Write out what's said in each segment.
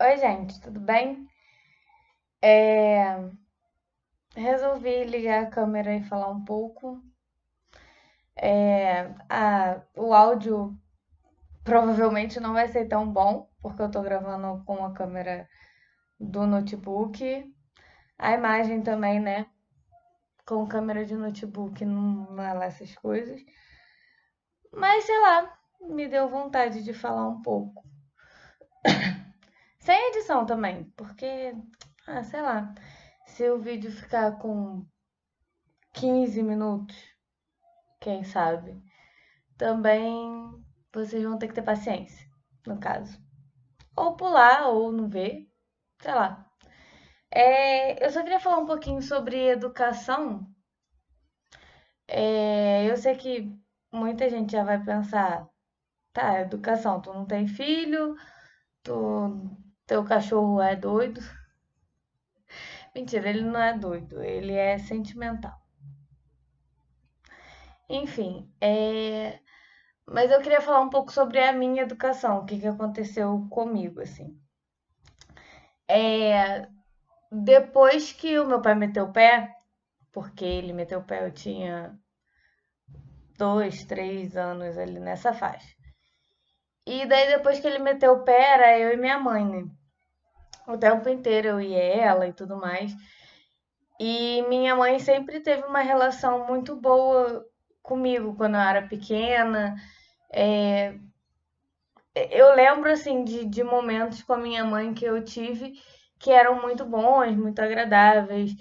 Oi, gente, tudo bem? É, Resolvi ligar a câmera e falar um pouco. O áudio provavelmente não vai ser tão bom, porque eu tô gravando com a câmera do notebook. A imagem também, né? Com câmera de notebook não é lá essas coisas. Mas sei lá, me deu vontade de falar um pouco. Sem edição também, porque, sei lá, se o vídeo ficar com 15 minutos, quem sabe? Também vocês vão ter que ter paciência, no caso. Ou pular, ou não ver, sei lá. Eu só queria falar um pouquinho sobre educação. Eu sei que muita gente já vai pensar, tá, educação, tu não tem filho, teu cachorro é doido. Mentira, ele não é doido, ele é sentimental. Enfim, mas eu queria falar um pouco sobre a minha educação, o que que aconteceu comigo, assim. É, Depois que o meu pai meteu o pé, porque ele meteu o pé, eu tinha 2, 3 anos ali nessa faixa. E daí depois que ele meteu o pé, era eu e minha mãe, né? O tempo inteiro eu e ela e tudo mais. E minha mãe sempre teve uma relação muito boa comigo quando eu era pequena. É, eu lembro, assim, de momentos com a minha mãe que eu tive que eram muito bons, muito agradáveis.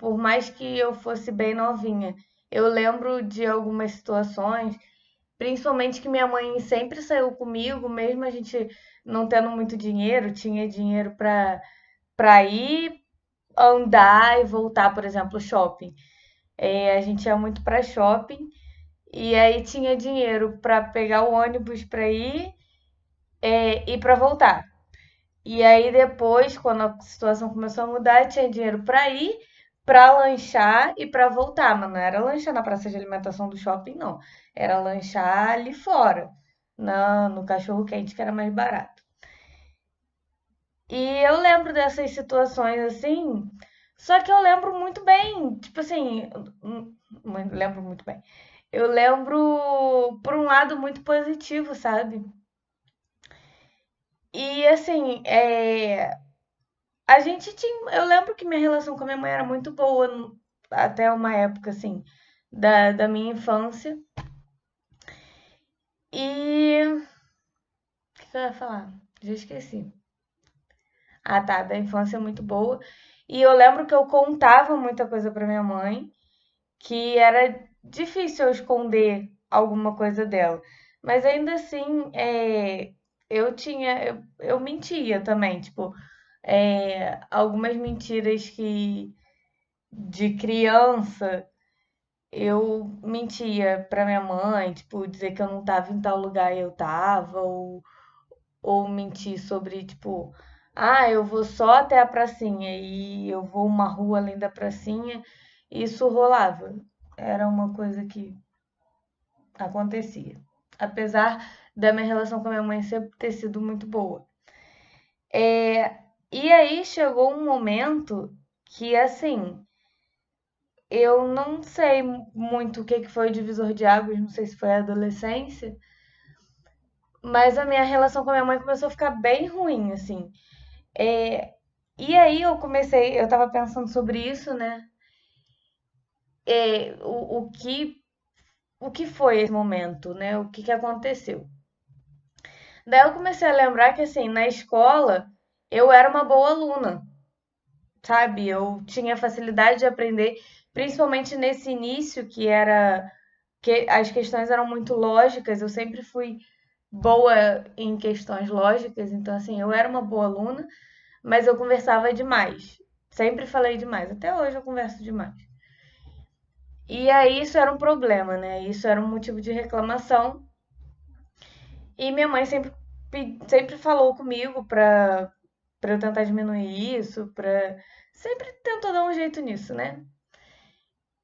Por mais que eu fosse bem novinha. Eu lembro de algumas situações, principalmente que minha mãe sempre saiu comigo, mesmo a gente não tendo muito dinheiro, tinha dinheiro para ir andar e voltar, por exemplo, shopping. A gente ia muito para shopping e aí tinha dinheiro para pegar o ônibus para ir e para voltar. E aí depois, quando a situação começou a mudar, tinha dinheiro para ir, para lanchar e para voltar, mas não era lanchar na praça de alimentação do shopping, não. Era lanchar ali fora, no cachorro quente, que era mais barato. E eu lembro dessas situações assim, só que eu lembro muito bem, tipo assim, lembro muito bem. Eu lembro por um lado muito positivo, sabe? E assim, a gente tinha. Eu lembro que minha relação com a minha mãe era muito boa até uma época, assim, da minha infância. E. O que eu ia falar? Já esqueci. Ah, tá. Da infância é muito boa. E eu lembro que eu contava muita coisa pra minha mãe, que era difícil eu esconder alguma coisa dela. Mas ainda assim, eu mentia também, tipo, algumas mentiras que de criança eu mentia pra minha mãe, tipo, dizer que eu não tava em tal lugar e eu tava, ou mentir sobre, tipo, eu vou só até a pracinha e eu vou uma rua além da pracinha. Isso rolava. Era uma coisa que acontecia. Apesar da minha relação com a minha mãe sempre ter sido muito boa. E aí chegou um momento que, assim, eu não sei muito o que que foi o divisor de águas, não sei se foi a adolescência, mas a minha relação com a minha mãe começou a ficar bem ruim, assim. É, e aí eu tava pensando sobre isso, né? É, o que foi esse momento, né? O que que aconteceu? Daí eu comecei a lembrar que, assim, na escola eu era uma boa aluna, sabe? Eu tinha facilidade de aprender, principalmente nesse início que as questões eram muito lógicas, eu sempre fui boa em questões lógicas, então assim, eu era uma boa aluna, mas eu conversava demais. Sempre falei demais, até hoje eu converso demais. E aí isso era um problema, né? Isso era um motivo de reclamação. E minha mãe sempre falou comigo pra eu tentar diminuir isso, sempre tentou dar um jeito nisso, né?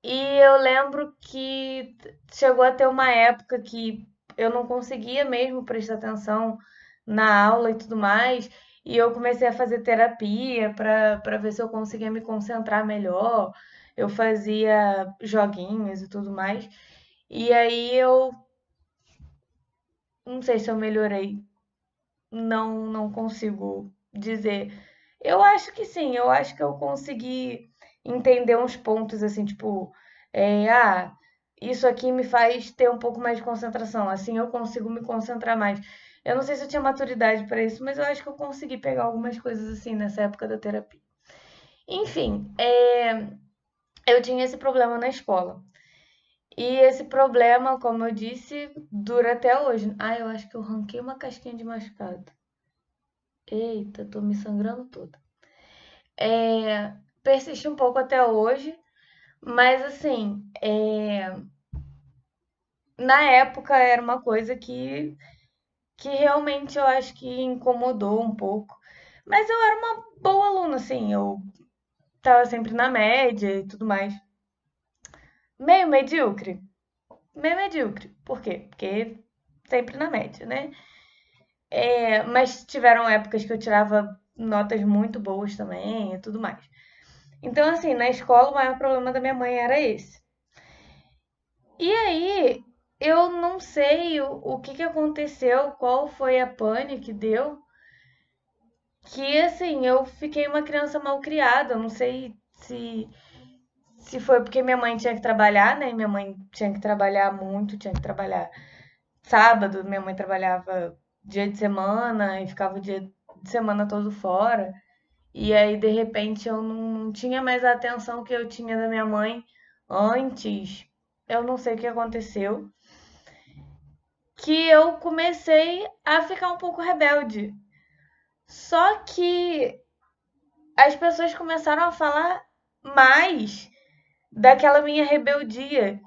E eu lembro que chegou a ter uma época que eu não conseguia mesmo prestar atenção na aula e tudo mais. E eu comecei a fazer terapia para ver se eu conseguia me concentrar melhor. Eu fazia joguinhos e tudo mais. E aí eu não sei se eu melhorei. Não consigo dizer. Eu acho que sim, eu acho que eu consegui entender uns pontos assim, tipo, isso aqui me faz ter um pouco mais de concentração, assim eu consigo me concentrar mais. Eu não sei se eu tinha maturidade para isso, mas eu acho que eu consegui pegar algumas coisas assim nessa época da terapia. Enfim, eu tinha esse problema na escola. E esse problema, como eu disse, dura até hoje. Ah, eu acho que eu ranquei uma casquinha de mascado. Eita, tô me sangrando toda. Persiste um pouco até hoje, mas assim, na época era uma coisa que realmente eu acho que incomodou um pouco. Mas eu era uma boa aluna, assim, eu tava sempre na média e tudo mais. Meio medíocre? Meio medíocre. Por quê? Porque sempre na média, né? Mas tiveram épocas que eu tirava notas muito boas também e tudo mais. Então, assim, na escola o maior problema da minha mãe era esse. E aí, eu não sei o que que aconteceu, qual foi a pane que deu, que assim, eu fiquei uma criança mal criada. Eu não sei se foi porque minha mãe tinha que trabalhar, né? Minha mãe tinha que trabalhar muito, tinha que trabalhar sábado, minha mãe trabalhava dia de semana e ficava o dia de semana todo fora. E aí, de repente, eu não tinha mais a atenção que eu tinha da minha mãe antes. Eu não sei o que aconteceu. Que eu comecei a ficar um pouco rebelde. Só que as pessoas começaram a falar mais daquela minha rebeldia.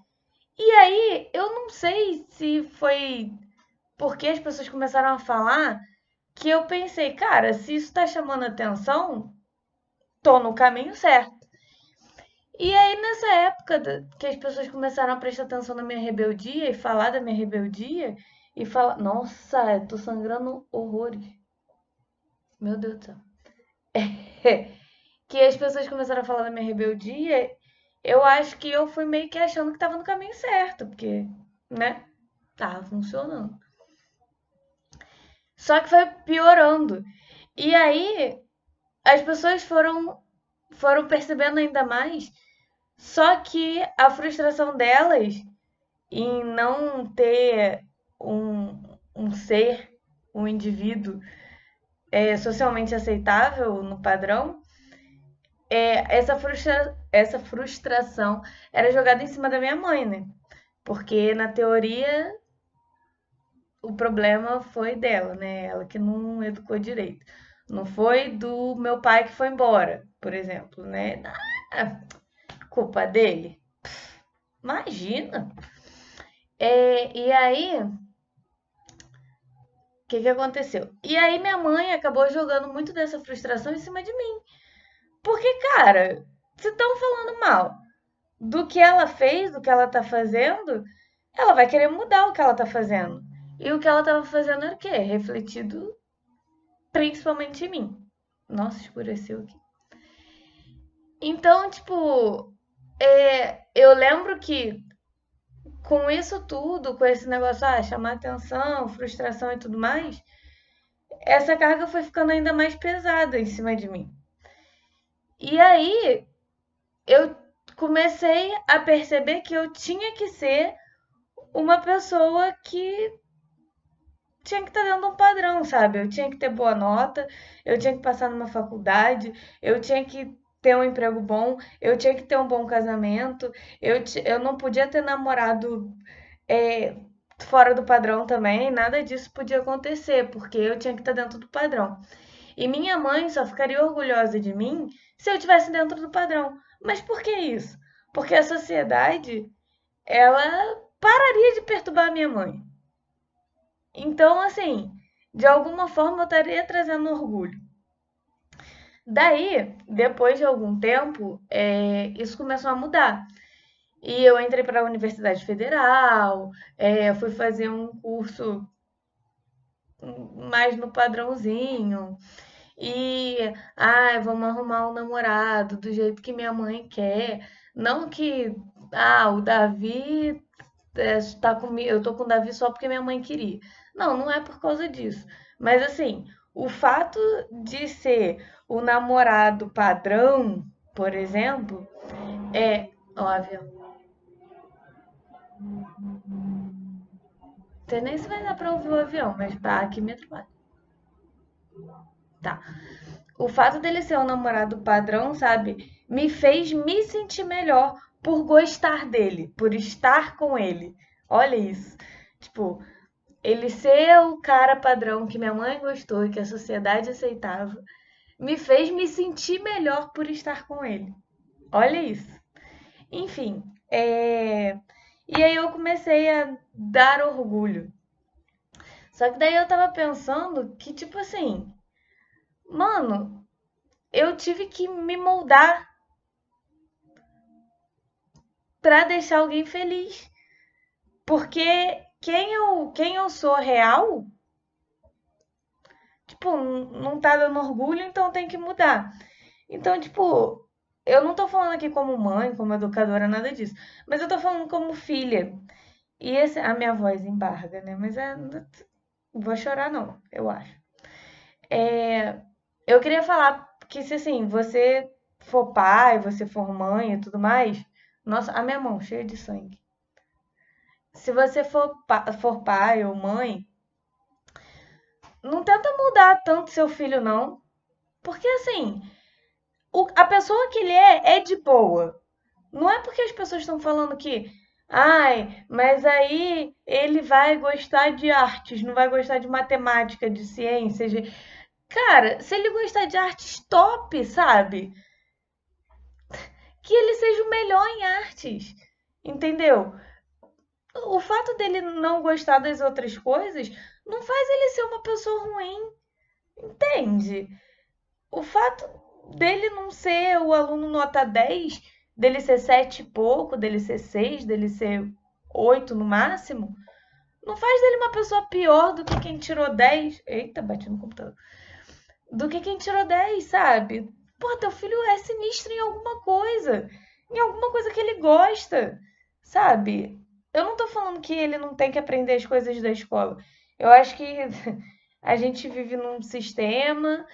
E aí, eu não sei se foi porque as pessoas começaram a falar que eu pensei, cara, se isso tá chamando atenção, tô no caminho certo. E aí, nessa época que as pessoas começaram a prestar atenção na minha rebeldia e falar da minha rebeldia, e falar, nossa, eu tô sangrando horrores. Meu Deus do céu. Que as pessoas começaram a falar da minha rebeldia, eu acho que eu fui meio que achando que tava no caminho certo, porque, né, tava funcionando. Só que foi piorando. E aí as pessoas foram percebendo ainda mais, só que a frustração delas em não ter um ser, um indivíduo socialmente aceitável no padrão, essa frustração era jogada em cima da minha mãe, né? Porque na teoria o problema foi dela, né? Ela que não educou direito. Não foi do meu pai que foi embora, por exemplo, né? Ah, culpa dele? Imagina! E aí, o que que aconteceu? E aí minha mãe acabou jogando muito dessa frustração em cima de mim. Porque, cara, se estão falando mal do que ela fez, do que ela tá fazendo, ela vai querer mudar o que ela tá fazendo. E o que ela tava fazendo era o quê? Refletido principalmente em mim. Nossa, escureceu aqui. Então, tipo, eu lembro que com isso tudo, com esse negócio, chamar atenção, frustração e tudo mais, essa carga foi ficando ainda mais pesada em cima de mim. E aí eu comecei a perceber que eu tinha que ser uma pessoa que tinha que estar dentro de um padrão, sabe? Eu tinha que ter boa nota, eu tinha que passar numa faculdade, eu tinha que ter um emprego bom, eu tinha que ter um bom casamento, eu não podia ter namorado é, fora do padrão também, nada disso podia acontecer, porque eu tinha que estar dentro do padrão. E minha mãe só ficaria orgulhosa de mim se eu estivesse dentro do padrão. Mas por que isso? Porque a sociedade, ela pararia de perturbar a minha mãe. Então, assim, de alguma forma eu estaria trazendo orgulho. Daí, depois de algum tempo, isso começou a mudar. E eu entrei para a Universidade Federal, fui fazer um curso mais no padrãozinho. e vamos arrumar um namorado do jeito que minha mãe quer. Não que o Davi tá comigo, eu tô com o Davi só porque minha mãe queria. Não, não é por causa disso. Mas assim, o fato de ser o namorado padrão, por exemplo, é óbvio. Não sei nem se vai dar pra ouvir o avião, mas tá aqui me atrapalha. Tá. O fato dele ser um namorado padrão, sabe, me fez me sentir melhor por gostar dele, por estar com ele. Olha isso. Tipo, ele ser o cara padrão que minha mãe gostou e que a sociedade aceitava, me fez me sentir melhor por estar com ele. Olha isso. Enfim, e aí eu comecei a dar orgulho. Só que daí eu tava pensando que, tipo assim, mano, eu tive que me moldar pra deixar alguém feliz. Porque quem eu sou real, tipo, não tá dando orgulho, então tem que mudar. Então, tipo, eu não tô falando aqui como mãe, como educadora, nada disso. Mas eu tô falando como filha. E a minha voz embarga, né? Mas não vou chorar não, eu acho. É, eu queria falar que se assim, você for pai, você for mãe e tudo mais, nossa, a minha mão cheia de sangue. Se você for pai ou mãe, não tenta mudar tanto seu filho, não. Porque assim, a pessoa que ele é de boa. Não é porque as pessoas estão falando que, mas aí ele vai gostar de artes, não vai gostar de matemática, de ciências. Cara, se ele gostar de artes, top, sabe? Que ele seja o melhor em artes, entendeu? O fato dele não gostar das outras coisas não faz ele ser uma pessoa ruim, entende? O fato dele não ser o aluno nota 10, dele ser 7 e pouco, dele ser 6, dele ser 8 no máximo, não faz dele uma pessoa pior do que quem tirou 10. Eita, bati no computador. Do que quem tirou 10, sabe? Pô, teu filho é sinistro em alguma coisa que ele gosta, sabe? Eu não tô falando que ele não tem que aprender as coisas da escola. Eu acho que a gente vive num sistema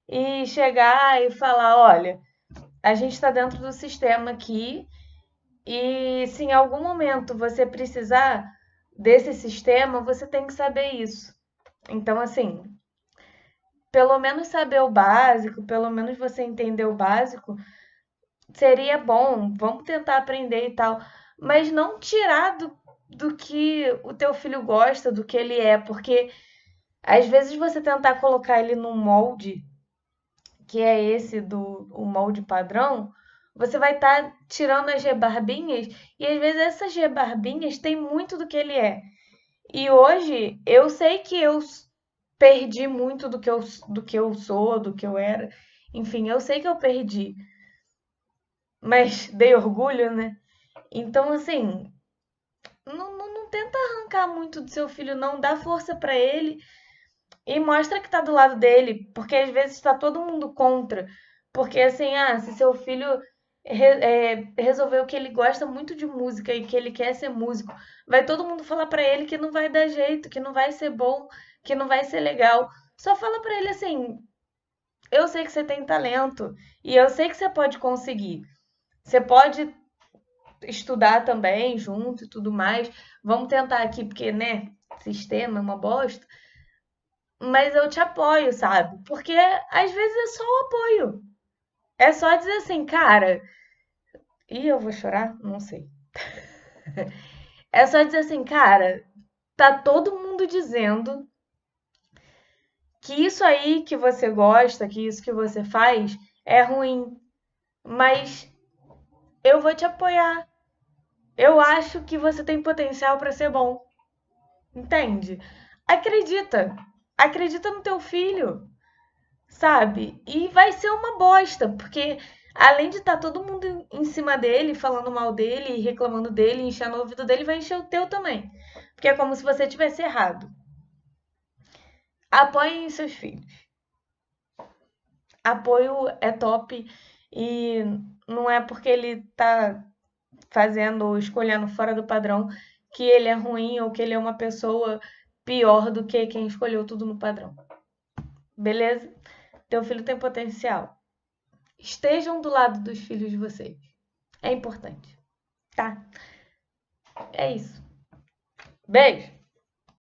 e chegar e falar, olha, a gente está dentro do sistema aqui e se em algum momento você precisar desse sistema, você tem que saber isso. Então, assim, pelo menos saber o básico, pelo menos você entender o básico, seria bom. Vamos tentar aprender e tal, mas não tirar do que o teu filho gosta, do que ele é, porque às vezes você tentar colocar ele num molde que é esse do o molde padrão, você vai estar tirando as rebarbinhas e às vezes essas rebarbinhas têm muito do que ele é. E hoje eu sei que eu perdi muito do que eu sou, do que eu era. Enfim, eu sei que eu perdi, mas dei orgulho, né? Então, assim, não tenta arrancar muito do seu filho, não. Dá força pra ele e mostra que tá do lado dele, porque às vezes tá todo mundo contra. Porque assim, se seu filho resolveu que ele gosta muito de música e que ele quer ser músico, vai todo mundo falar pra ele que não vai dar jeito, que não vai ser bom, que não vai ser legal. Só fala pra ele assim: eu sei que você tem talento e eu sei que você pode conseguir. Você pode estudar também junto e tudo mais. Vamos tentar aqui, porque, né, sistema é uma bosta. Mas eu te apoio, sabe? Porque às vezes é só o apoio. É só dizer assim, cara. Ih, eu vou chorar? Não sei. É só dizer assim, cara, tá todo mundo dizendo que isso aí que você gosta, que isso que você faz é ruim, mas eu vou te apoiar. Eu acho que você tem potencial pra ser bom, entende? Acredita. Acredita no teu filho. Sabe? E vai ser uma bosta, porque além de estar todo mundo em cima dele, falando mal dele, reclamando dele, enchendo o ouvido dele, vai encher o teu também. Porque é como se você tivesse errado. Apoiem seus filhos. apoio é top e não é porque ele tá fazendo, escolhendo fora do padrão que ele é ruim ou que ele é uma pessoa pior do que quem escolheu tudo no padrão. Beleza? Teu filho tem potencial. Estejam do lado dos filhos de vocês. É importante, tá? É isso. Beijo!